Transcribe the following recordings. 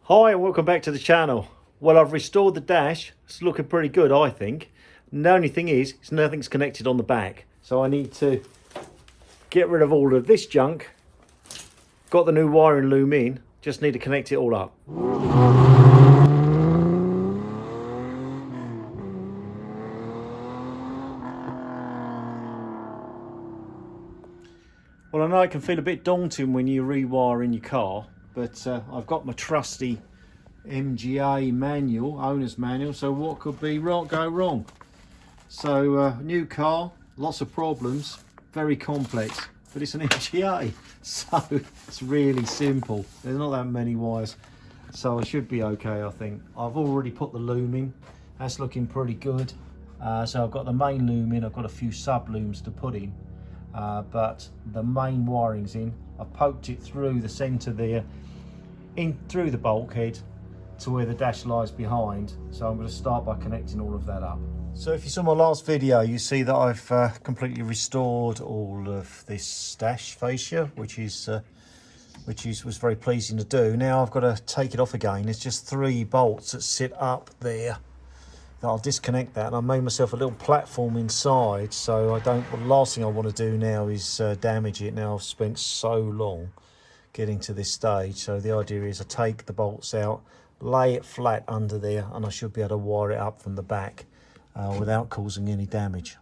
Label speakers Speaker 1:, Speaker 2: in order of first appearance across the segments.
Speaker 1: Hi and welcome back to the channel. Well, I've restored the dash. It's looking pretty good, I think. And the only thing is nothing's connected on the back. So I need to get rid of all of this junk. Got the new wiring loom in. Just need to connect it all up. Well, I know it can feel a bit daunting when you rewire in your car, but I've got my trusty MGA manual, owner's manual, so what could go wrong? So new car, lots of problems, very complex, but it's an MGA, so it's really simple. There's not that many wires, so I should be okay, I think. I've already put the loom in, that's looking pretty good. So I've got the main loom in, I've got a few sub looms to put in, but the main wiring's in. I've poked it through the centre there, in through the bulkhead to where the dash lies behind. So I'm going to start by connecting all of that up. So if you saw my last video, you see that I've completely restored all of this dash fascia, which was very pleasing to do. Now I've got to take it off again. There's just 3 bolts that sit up there. I'll disconnect that, and I made myself a little platform inside, so I don't. The last thing I want to do now is damage it. Now I've spent so long getting to this stage, so the idea is I take the bolts out, lay it flat under there, and I should be able to wire it up from the back without causing any damage.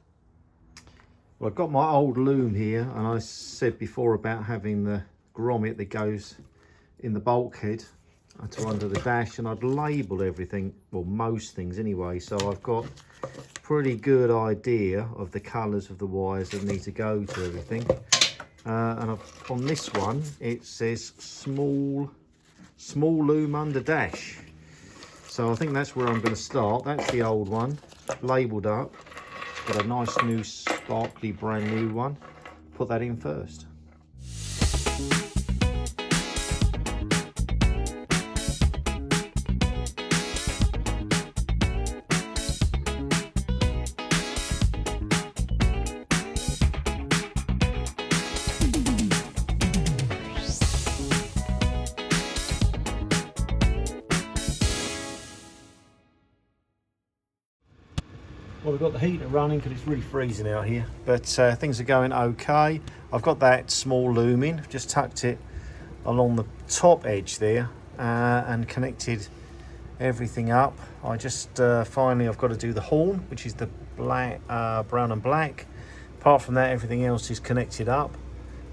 Speaker 1: Well, I've got my old loom here, and I said before about having the grommet that goes in the bulkhead to under the dash, and I'd labelled everything, well most things anyway, so I've got a pretty good idea of the colours of the wires that need to go to everything. And on this one it says small loom under dash, so I think that's where I'm going to start. That's the old one, labelled up, got a nice new sparkly brand new one. Put that in first. Well, we've got the heater running because it's really freezing out here, but things are going okay. I've got that small loom in, just tucked it along the top edge there and connected everything up. I just finally I've got to do the horn, which is the black, brown and black. Apart from that, everything else is connected up.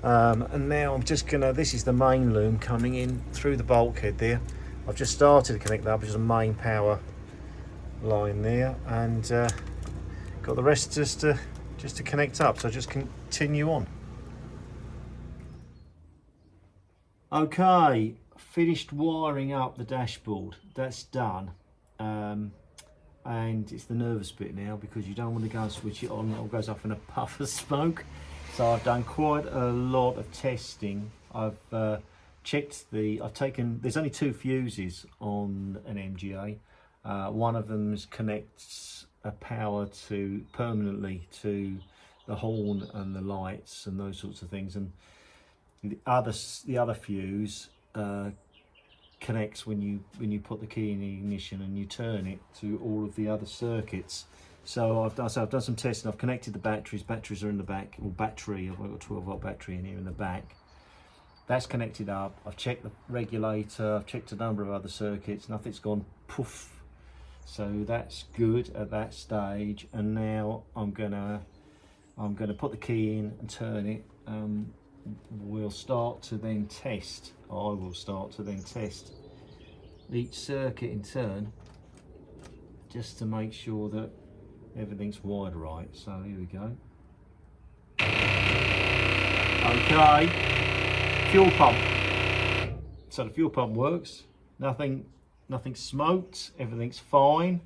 Speaker 1: And now I'm just gonna, this is the main loom coming in through the bulkhead there. I've just started to connect that up, which is a main power line there, and got the rest just to connect up, so just continue on. Okay, finished wiring up the dashboard. That's done, and it's the nervous bit now, because you don't want to go and switch it on, it all goes up in a puff of smoke. So I've done quite a lot of testing. I've checked there's only 2 fuses on an MGA. One of them connects a power permanently to the horn and the lights and those sorts of things, and the other fuse connects when you put the key in the ignition and you turn it to all of the other circuits. So I've done some testing. I've connected the batteries. Batteries are in the back, or battery. I've got a 12-volt battery in here in the back. That's connected up. I've checked the regulator. I've checked a number of other circuits. Nothing's gone poof. So that's good at that stage. And now I'm gonna put the key in and turn it. We'll start to then test. I will start to then test each circuit in turn, just to make sure that everything's wired right. So here we go. Okay, fuel pump. So the fuel pump works. Nothing smoked. Everything's fine.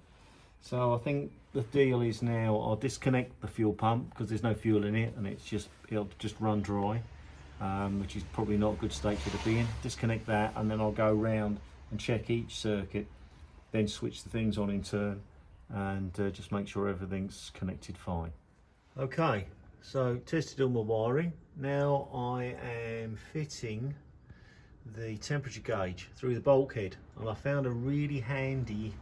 Speaker 1: So I think the deal is now I'll disconnect the fuel pump because there's no fuel in it, and it'll just run dry, which is probably not a good state for it to be in. Disconnect that, and then I'll go round and check each circuit, then switch the things on in turn, and just make sure everything's connected fine. Okay, so tested all my wiring. Now I am fitting the temperature gauge through the bulkhead, and I found a really handy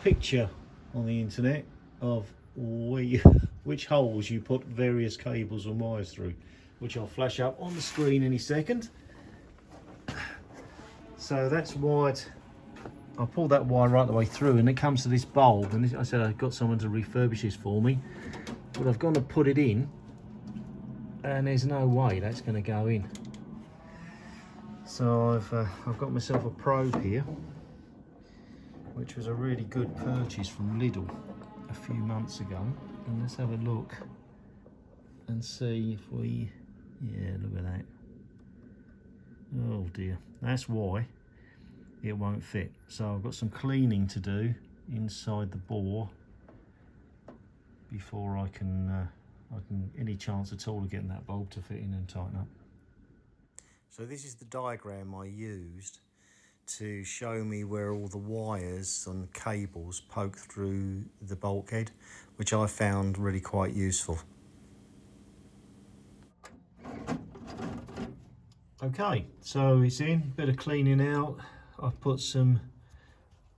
Speaker 1: picture on the internet of which holes you put various cables and wires through, which I'll flash up on the screen any second. So that's wired. I pulled that wire right the way through, and it comes to this bulb, and I said I've got someone to refurbish this for me, but I've gone to put it in and there's no way that's going to go in. So I've got myself a probe here, which was a really good purchase from Lidl a few months ago, and let's have a look and see if we, yeah, look at that. Oh dear, that's why it won't fit. So I've got some cleaning to do inside the bore before I can any chance at all of getting that bulb to fit in and tighten up. So this is the diagram I used to show me where all the wires and cables poke through the bulkhead, which I found really quite useful. Okay, so it's in, bit of cleaning out. I've put some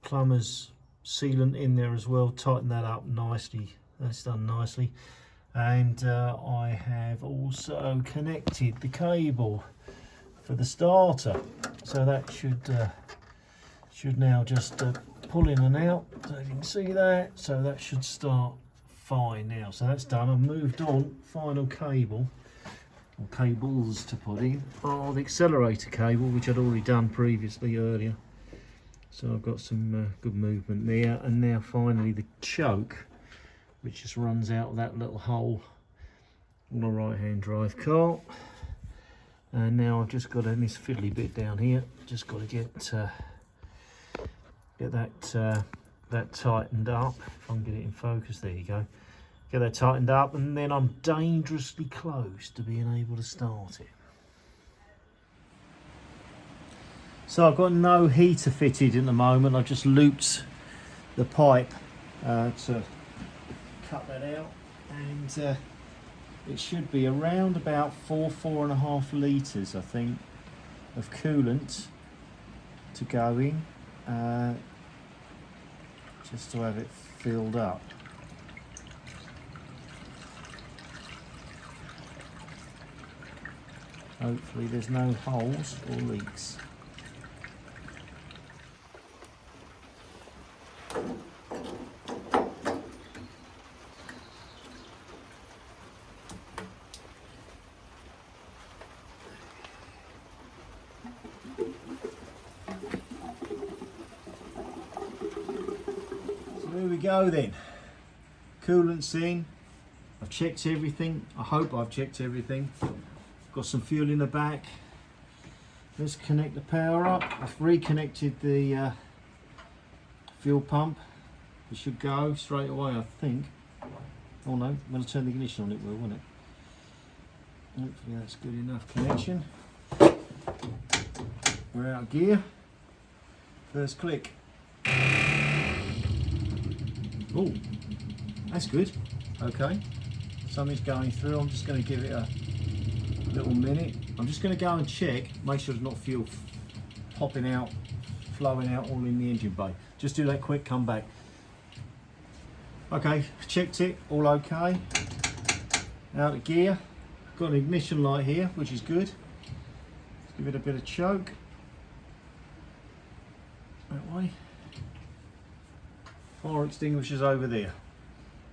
Speaker 1: plumber's sealant in there as well, tighten that up nicely. That's done nicely. And I have also connected the cable for the starter, so that should now just pull in and out, so you can see that. So that should start fine now. So that's done. I've moved on. Final cable, or cables to put in, are the accelerator cable, which I'd already done previously earlier. So I've got some good movement there. And now finally the choke, which just runs out of that little hole on the right hand drive car. And now I've just got in this fiddly bit down here, just got to get that tightened up. If I can get it in focus, there you go. Get that tightened up, and then I'm dangerously close to being able to start it. So I've got no heater fitted at the moment. I've just looped the pipe to cut that out, and it should be around about 4.5 litres, I think, of coolant to go in, just to have it filled up. Hopefully there's no holes or leaks. There we go then. Coolant's in. I've checked everything. I hope I've checked everything. Got some fuel in the back. Let's connect the power up. I've reconnected the fuel pump. It should go straight away, I think. Oh no, when I turn the ignition on it will, won't it? Hopefully that's good enough connection. We're out of gear. First click. Oh, that's good. Okay, something's going through. I'm just going to give it a little minute. I'm just going to go and check, make sure there's not fuel popping out, flowing out all in the engine bay. Just do that quick, come back. Okay, checked it, all okay. Out of gear. Got an ignition light here, which is good. Let's give it a bit of choke. That way. Fire extinguishers over there.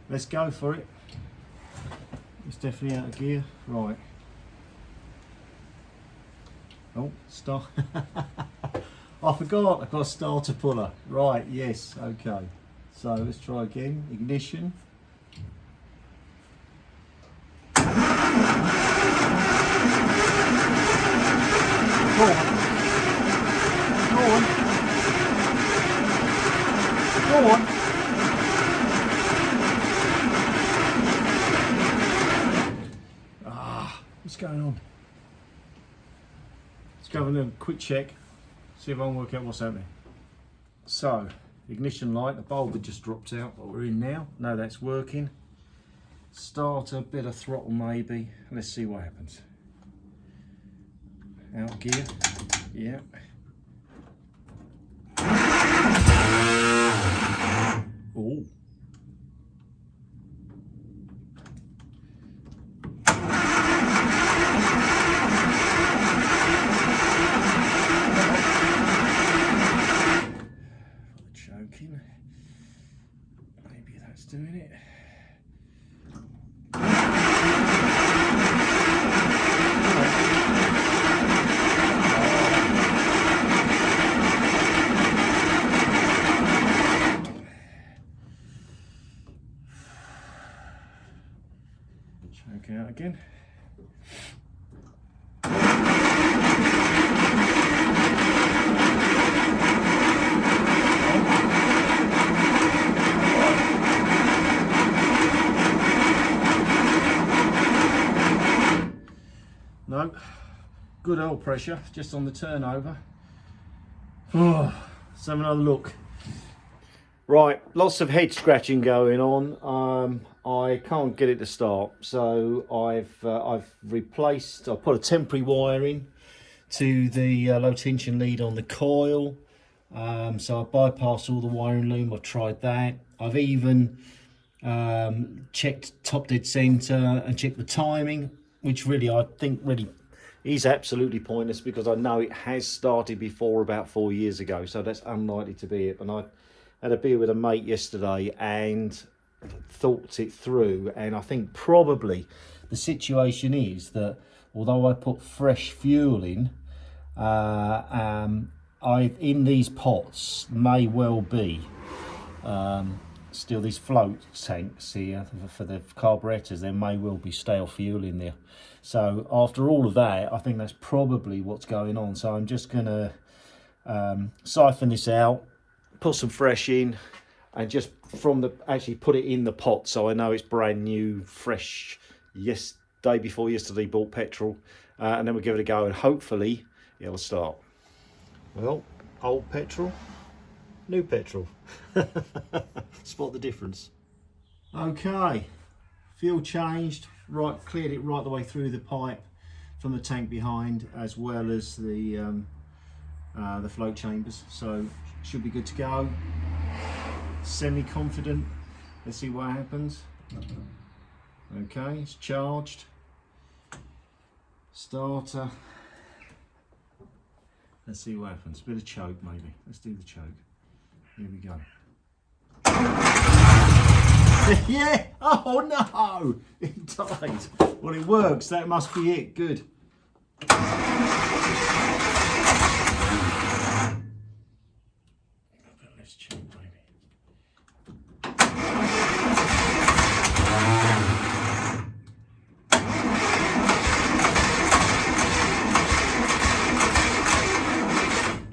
Speaker 1: Let's go for it. It's definitely out of gear. Right. Oh, start. I forgot, I've got a starter puller. Right, yes, okay. So let's try again. Ignition. Go on. Go on. Go on. What's going on? Let's go and have a quick check, see if I can work out what's happening. So, ignition light, the bulb had just dropped out, but we're in now. No, that's working. Starter, bit of throttle maybe. Let's see what happens. Out of gear. Yeah. Oh. Choking. Maybe that's doing it. Choke out again. No, good oil pressure just on the turnover. Oh, let's have another look. Right, lots of head scratching going on. I can't get it to start, so I've replaced. I put a temporary wire in to the low tension lead on the coil. So I bypassed all the wiring loom. I've tried that. I've even checked top dead center and checked the timing, which really I think really is absolutely pointless because I know it has started before about 4 years ago, so that's unlikely to be it. And I had a beer with a mate yesterday and thought it through, and I think probably the situation is that although I put fresh fuel in, in these pots may well be still these float tanks here for the carburetors. There may well be stale fuel in there. So after all of that, I think that's probably what's going on. So I'm just going to siphon this out, put some fresh in, and just actually put it in the pot so I know it's brand new, fresh. Day before yesterday bought petrol, and then we'll give it a go and hopefully it'll start. Well, old petrol, new petrol. Spot the difference. Okay, fuel changed, right, cleared it right the way through the pipe from the tank behind, as well as the float chambers, so should be good to go. Semi-confident. Let's see what happens. Okay, it's charged. Starter. Let's see what happens. Bit of choke maybe. Let's do the choke. Here we go. Yeah! Oh no! It died. Well, it works. That must be it. Good. Let's choke, baby.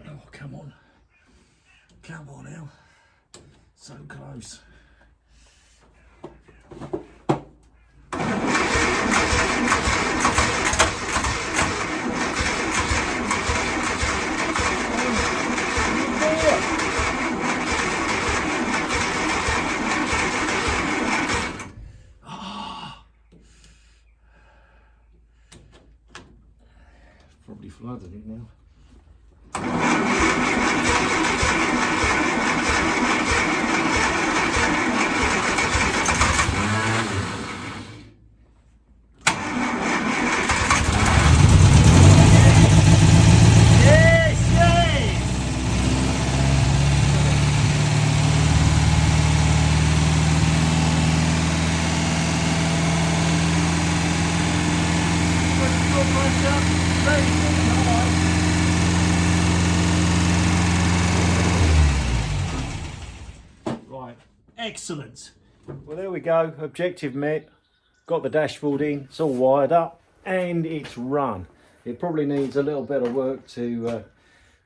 Speaker 1: Oh, come on. Come on now. So close. Probably flooded it now. Right, excellent. Well, there we go, objective met. Got the dashboard in, it's all wired up and it's run. It probably needs a little bit of work to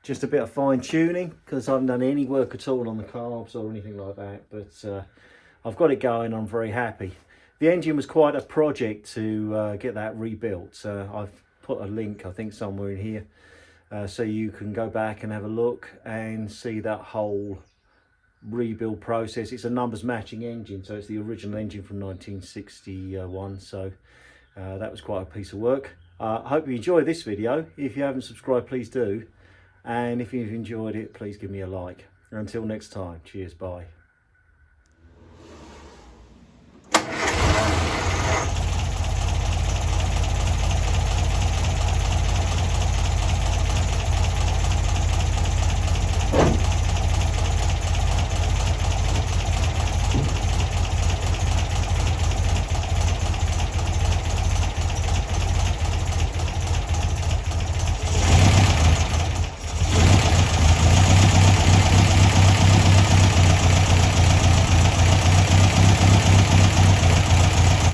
Speaker 1: just a bit of fine tuning, because I haven't done any work at all on the carbs or anything like that, but I've got it going. I'm very happy. The engine was quite a project to get that rebuilt. I've put a link, I think, somewhere in here, so you can go back and have a look and see that whole rebuild process. It's a numbers matching engine, so it's the original engine from 1961, so that was quite a piece of work. I hope you enjoyed this video. If you haven't subscribed, please do, And if you've enjoyed it, please give me a like. Until next time, cheers, bye.